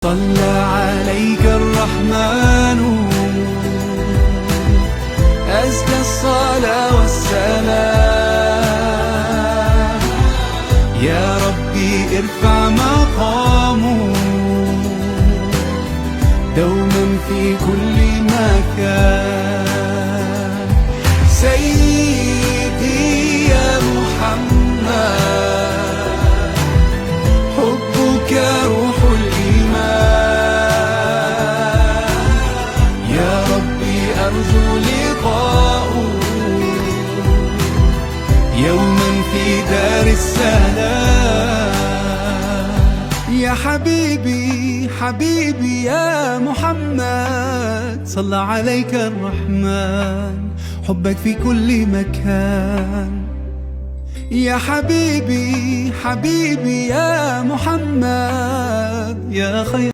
صلى عليك الرحمن أزكى الصلاة والسلام. يا ربي ارفع مقامه دوما في كل مكان. سيدي يا محمد حبك روح الإيمان. يا ربي أرجو لقاءه يوما في دار السلام. يا حبيبي حبيبي يا محمد صلى عليك الرحمن حبك في كل مكان. يا حبيبي حبيبي يا محمد يا خير